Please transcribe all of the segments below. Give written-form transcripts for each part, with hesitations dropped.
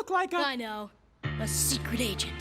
look like a... I know. A secret agent.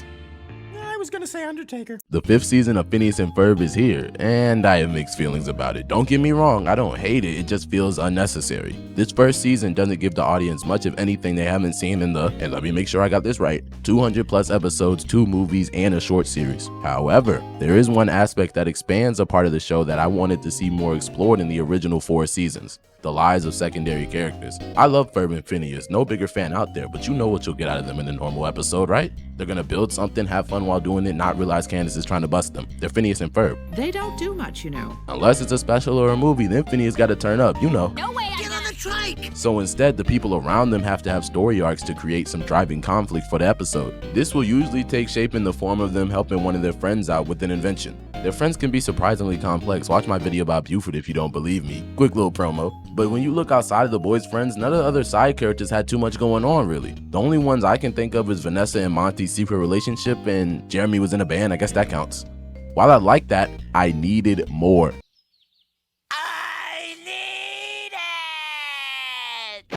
I was gonna say Undertaker. The 5th season of Phineas and Ferb is here, and I have mixed feelings about it. Don't get me wrong, I don't hate it, it just feels unnecessary. This first season doesn't give the audience much of anything they haven't seen in the, and let me make sure I got this right, 200 plus episodes, 2 movies, and a short series. However, there is one aspect that expands a part of the show that I wanted to see more explored in the original 4 seasons. The lives of secondary characters. I love Ferb and Phineas, no bigger fan out there, but you know what you'll get out of them in a normal episode, right? They're gonna build something, have fun while doing it, not realize Candace is trying to bust them. They're Phineas and Ferb. They don't do much, you know. Unless it's a special or a movie, then Phineas gotta turn up, you know. No way. Get on the trike! So instead, the people around them have to have story arcs to create some driving conflict for the episode. This will usually take shape in the form of them helping one of their friends out with an invention. Their friends can be surprisingly complex. Watch my video about Buford if you don't believe me. Quick little promo. But when you look outside of the boys' friends, none of the other side characters had too much going on, really. The only ones I can think of is Vanessa and Monty's secret relationship, and Jeremy was in a band. I guess that counts. While I like that, I needed more.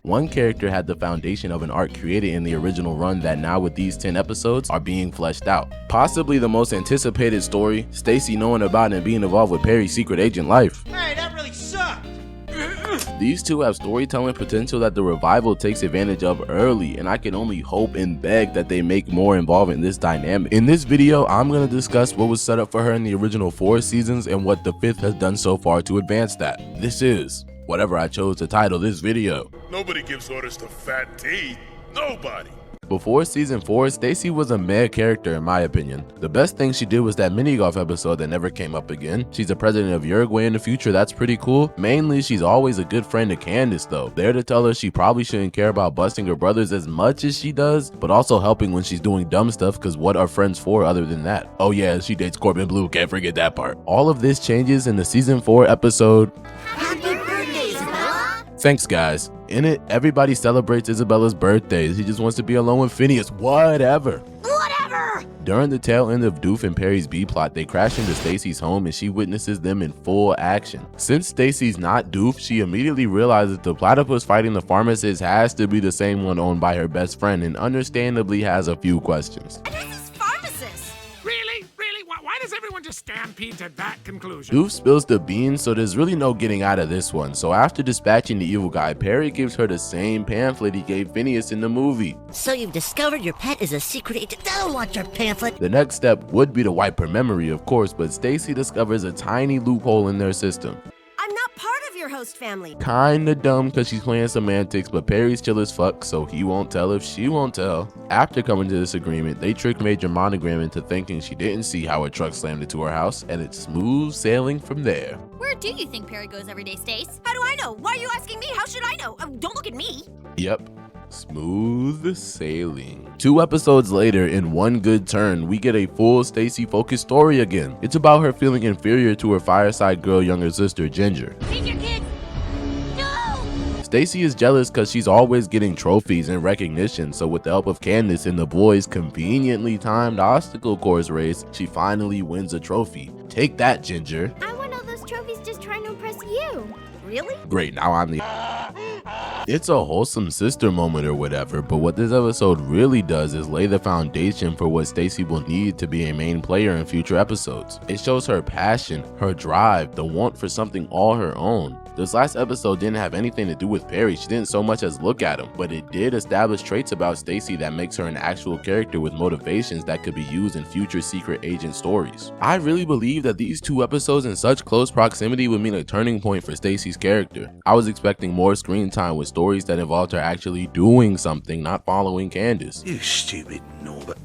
One character had the foundation of an arc created in the original run that now with these 10 episodes are being fleshed out. Possibly the most anticipated story, Stacy knowing about and being involved with Perry's secret agent life. Hey, that really sucked! These two have storytelling potential that the revival takes advantage of early, and I can only hope and beg that they make more involved in this dynamic. In this video, I'm going to discuss what was set up for her in the original 4 seasons and what the 5th has done so far to advance that. This is whatever I chose to title this video. Nobody gives orders to Fat T. Nobody. Before season 4, Stacy was a meh character in my opinion. The best thing she did was that mini golf episode that never came up again. She's the president of Uruguay in the future, that's pretty cool. Mainly, she's always a good friend to Candace though. There to tell her she probably shouldn't care about busting her brothers as much as she does, but also helping when she's doing dumb stuff, cause what are friends for other than that? Oh yeah, she dates Corbin Blue, can't forget that part. All of this changes in the season 4 episode Happy birthday, Isabella! Thanks guys. In it, everybody celebrates Isabella's birthday. She just wants to be alone with Phineas, whatever. Whatever! During the tail end of Doof and Perry's B-plot, they crash into Stacy's home and she witnesses them in full action. Since Stacy's not Doof, she immediately realizes the platypus fighting the pharmacist has to be the same one owned by her best friend and understandably has a few questions. And who's this pharmacist? Really? Really? Why does everyone just stampede to that conclusion? Doof spills the beans, so there's really no getting out of this one. So after dispatching the evil guy, Perry gives her the same pamphlet he gave Phineas in the movie. So you've discovered your pet is a secret agent. I don't want your pamphlet. The next step would be to wipe her memory, of course, but Stacy discovers a tiny loophole in their system. I'm not part of your host family. Kinda dumb because she's playing semantics, but Perry's chill as fuck, so he won't tell if she won't tell. After coming to this agreement, they trick Major Monogram into thinking she didn't see how a truck slammed into her house, and it's smooth sailing from there. Where do you think Perry goes every day, Stace? How do I know? Why are you asking me? How should I know? Don't look at me. Yep. Smooth sailing. 2 episodes later, in one good turn, we get a full Stacy focused story again. It's about her feeling inferior to her Fireside Girl younger sister, Ginger. Take your kids. No! Stacy is jealous because she's always getting trophies and recognition, so with the help of Candace and the boys' conveniently timed obstacle course race, she finally wins a trophy. Take that, Ginger. I want all those trophies just trying to impress you. Really? Great, now I'm the... It's a wholesome sister moment or whatever, but what this episode really does is lay the foundation for what Stacy will need to be a main player in future episodes. It shows her passion, her drive, the want for something all her own. This last episode didn't have anything to do with Perry, she didn't so much as look at him, but it did establish traits about Stacy that makes her an actual character with motivations that could be used in future secret agent stories. I really believe that these 2 episodes in such close proximity would mean a turning point for Stacy's character. I was expecting more screen time with stories that involved her actually doing something, not following Candace. You stupid Norbert.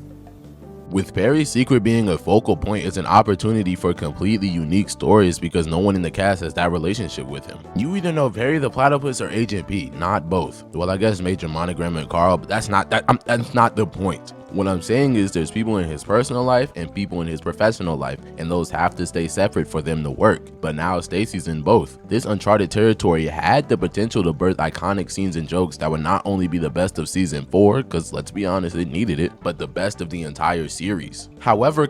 With Perry's secret being a focal point, it's an opportunity for completely unique stories because no one in the cast has that relationship with him. You either know Perry the Platypus or Agent P, not both. Well, I guess Major Monogram and Carl, but that's not the point. What I'm saying is there's people in his personal life and people in his professional life, and those have to stay separate for them to work. But now Stacy's in both. This uncharted territory had the potential to birth iconic scenes and jokes that would not only be the best of season 4, because let's be honest, it needed it, but the best of the entire series. However,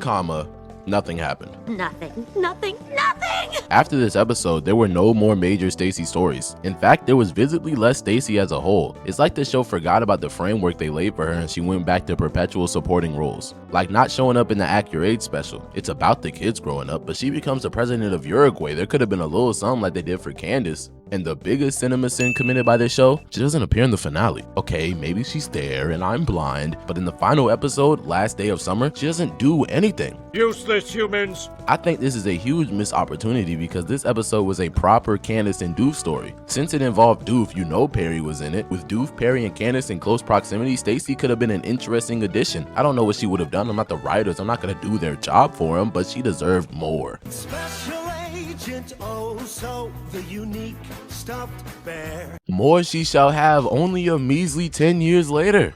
Nothing happened. Nothing, nothing, nothing! After this episode, there were no more major Stacy stories. In fact, there was visibly less Stacy as a whole. It's like the show forgot about the framework they laid for her and she went back to perpetual supporting roles. Like not showing up in the Act Your Age special. It's about the kids growing up, but she becomes the president of Uruguay. There could have been a little something like they did for Candace. And the biggest cinema sin committed by this show, she doesn't appear in the finale. Okay, maybe she's there and I'm blind, but in the final episode, Last Day of Summer, she doesn't do anything. Useless humans. I think this is a huge missed opportunity because this episode was a proper Candace and Doof story. Since it involved Doof, you know Perry was in it. With Doof, Perry, and Candace in close proximity, Stacy could have been an interesting addition. I don't know what she would have done. I'm not the writers. I'm not gonna do their job for them, but she deserved more. Special Agent, oh so the unique stuffed bear. More she shall have only a measly 10 years later.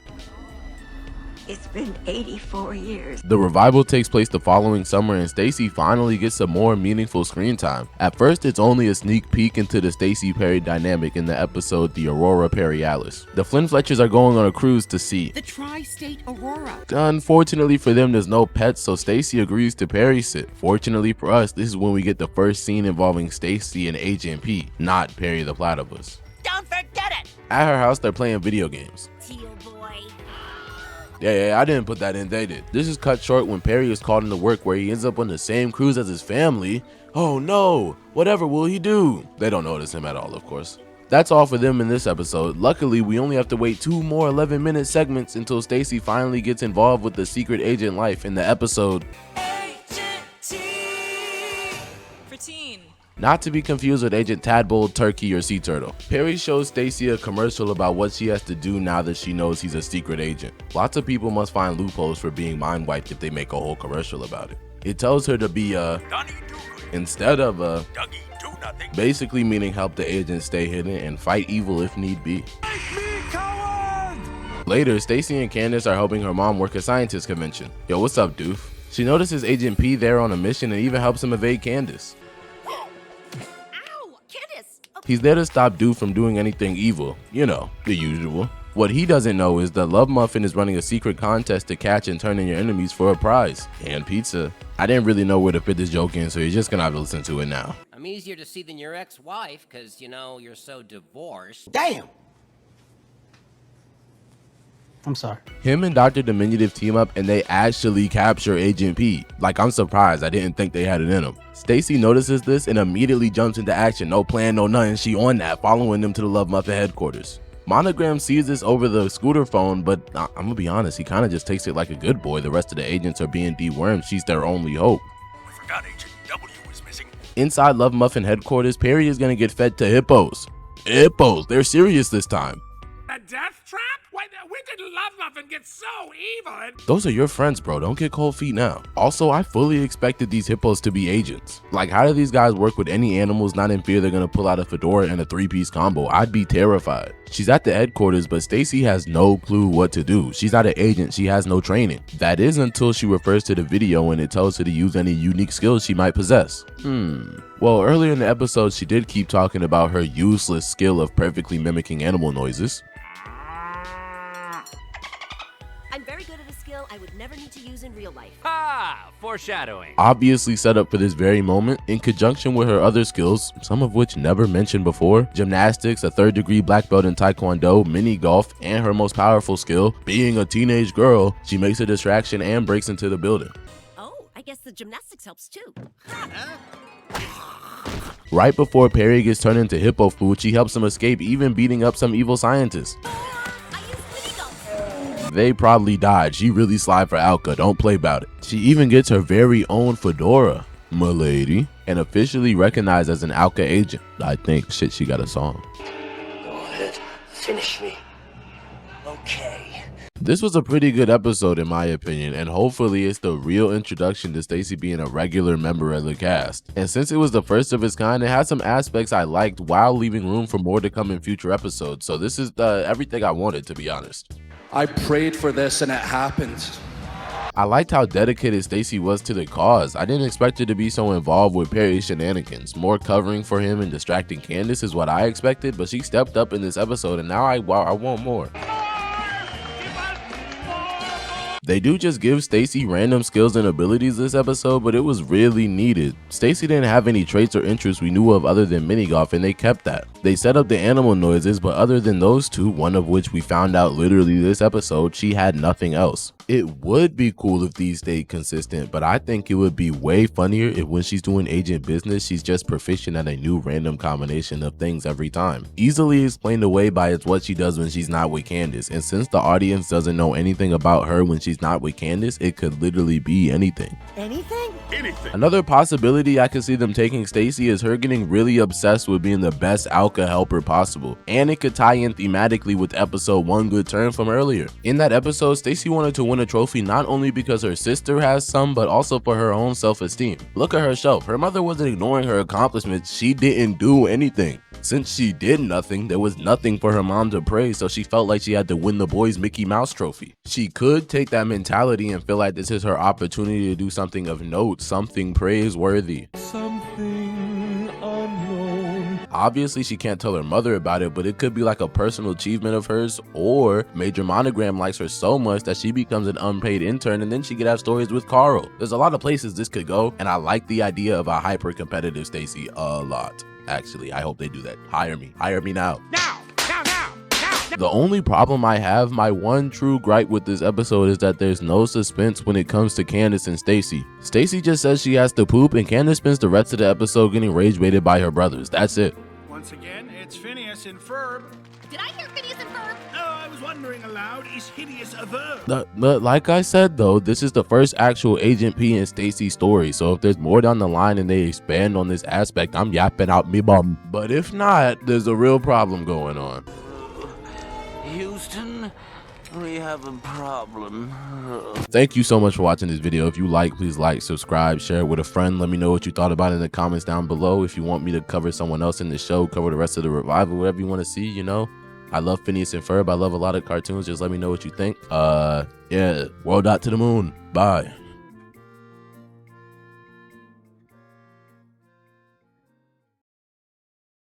It's been 84 years. The revival takes place the following summer and Stacy finally gets some more meaningful screen time. At first, it's only a sneak peek into the Stacy Perry dynamic in the episode The Aurora Perry-Alice. The Flynn Fletchers are going on a cruise to sea. The Tri-State Aurora. Unfortunately for them, there's no pets, so Stacy agrees to Perry sit. Fortunately for us, this is when we get the first scene involving Stacy and Agent P, not Perry the Platypus. Don't forget it! At her house, they're playing video games. Teal boy. Yeah, I didn't put that in, they did. This is cut short when Perry is called into work where he ends up on the same cruise as his family. Oh no, whatever will he do? They don't notice him at all, of course. That's all for them in this episode. Luckily, we only have to wait 2 more 11-minute segments until Stacy finally gets involved with the secret agent life in the episode Agent T for teen. Not to be confused with Agent Tadpole, Turkey, or Sea Turtle. Perry shows Stacy a commercial about what she has to do now that she knows he's a secret agent. Lots of people must find loopholes for being mind wiped if they make a whole commercial about it. It tells her to be a instead of a Dougie-do-nothing. basically meaning help the agent stay hidden and fight evil if need be. Make me coward! Later, Stacy and Candace are helping her mom work a scientist convention. Yo, what's up, doof? She notices Agent P there on a mission and even helps him evade Candace. He's there to stop Doof from doing anything evil. You know, the usual. What he doesn't know is that Love Muffin is running a secret contest to catch and turn in your enemies for a prize. And pizza. I didn't really know where to fit this joke in, so you're just gonna have to listen to it now. I'm easier to see than your ex-wife, cause, you know, you're so divorced. Damn! I'm sorry. Him and Dr. Diminutive team up and they actually capture Agent P. Like, I'm surprised. I didn't think they had it in them. Stacy notices this and immediately jumps into action. No plan, no nothing. She on that, following them to the Love Muffin headquarters. Monogram sees this over the scooter phone, but I'm gonna be honest, he kind of just takes it like a good boy. The rest of the agents are being dewormed. She's their only hope. I forgot Agent W was missing. Inside Love Muffin headquarters, Perry is gonna get fed to hippos. Hippos, they're serious this time. A death trap? When did Love Muffin get so evil? Those are your friends, bro. Don't get cold feet now. Also, I fully expected these hippos to be agents. Like, how do these guys work with any animals not in fear they're gonna pull out a fedora and a 3-piece combo? I'd be terrified. She's at the headquarters, but Stacy has no clue what to do. She's not an agent. She has no training. That is until she refers to the video and it tells her to use any unique skills she might possess. Well, earlier in the episode, she did keep talking about her useless skill of perfectly mimicking animal noises. I'm very good at a skill I would never need to use in real life. Ah, foreshadowing. Obviously set up for this very moment, in conjunction with her other skills, some of which never mentioned before: gymnastics, a 3rd degree black belt in taekwondo, mini golf, and her most powerful skill, being a teenage girl. She makes a distraction and breaks into the building. Oh, I guess the gymnastics helps too. Right before Perry gets turned into hippo food, she helps him escape, even beating up some evil scientists. I use mini golf. They probably died. She really slide for Alka. Don't play about it. She even gets her very own fedora, m'lady, and officially recognized as an Alka agent. I think, shit, she got a song. Go ahead, finish me. Okay. This was a pretty good episode in my opinion, and hopefully it's the real introduction to Stacy being a regular member of the cast. And since it was the first of its kind, it had some aspects I liked while leaving room for more to come in future episodes. So this is everything I wanted, to be honest. I prayed for this and it happened. I liked how dedicated Stacy was to the cause. I didn't expect her to be so involved with Perry's shenanigans. More covering for him and distracting Candace is what I expected, but she stepped up in this episode and now I want more. They do just give Stacy random skills and abilities this episode, but it was really needed. Stacy didn't have any traits or interests we knew of other than mini golf, and they kept that. They set up the animal noises, but other than those two, one of which we found out literally this episode, she had nothing else. It would be cool if these stayed consistent, but I think it would be way funnier if when she's doing agent business, she's just proficient at a new random combination of things every time. Easily explained away by it's what she does when she's not with Candace, and since the audience doesn't know anything about her when she's not with Candace, it could literally be anything. Anything? Anything. Another possibility I could see them taking Stacy is her getting really obsessed with being the best Alka helper possible, and it could tie in thematically with episode One Good Turn from earlier. In that episode, Stacy wanted to win a trophy not only because her sister has some, but also for her own self-esteem. Look at herself. Her mother wasn't ignoring her accomplishments. She didn't do anything. Since she did nothing, there was nothing for her mom to praise, so she felt like she had to win the boys' Mickey Mouse trophy. She could take that mentality and feel like this is her opportunity to do something of note, something praiseworthy. Something unknown. Obviously, she can't tell her mother about it, but it could be like a personal achievement of hers, or Major Monogram likes her so much that she becomes an unpaid intern and then she could have stories with Carl. There's a lot of places this could go, and I like the idea of a hyper-competitive Stacy a lot. Actually, I hope they do that. Hire me now. Now. The only problem I have, my one true gripe with this episode, is that there's no suspense when it comes to Candace and Stacy. Stacy just says she has to poop, and Candace spends the rest of the episode getting rage baited by her brothers. That's it. Once again, it's Phineas and Ferb. Did I hear Phineas and Ferb? Oh, I was wondering aloud, is hideous a verb? Like I said though, this is the first actual Agent P and Stacy story, so if there's more down the line and they expand on this aspect, I'm yapping out me bum. But if not, there's a real problem going on. Houston, we have a problem. Thank you so much for watching this video. If you like, please like, subscribe, share it with a friend. Let me know what you thought about it in the comments down below. If you want me to cover someone else in the show, cover the rest of the revival, whatever you want to see, you know. I love Phineas and Ferb. I love a lot of cartoons. Just let me know what you think. Yeah, world out to the moon. Bye.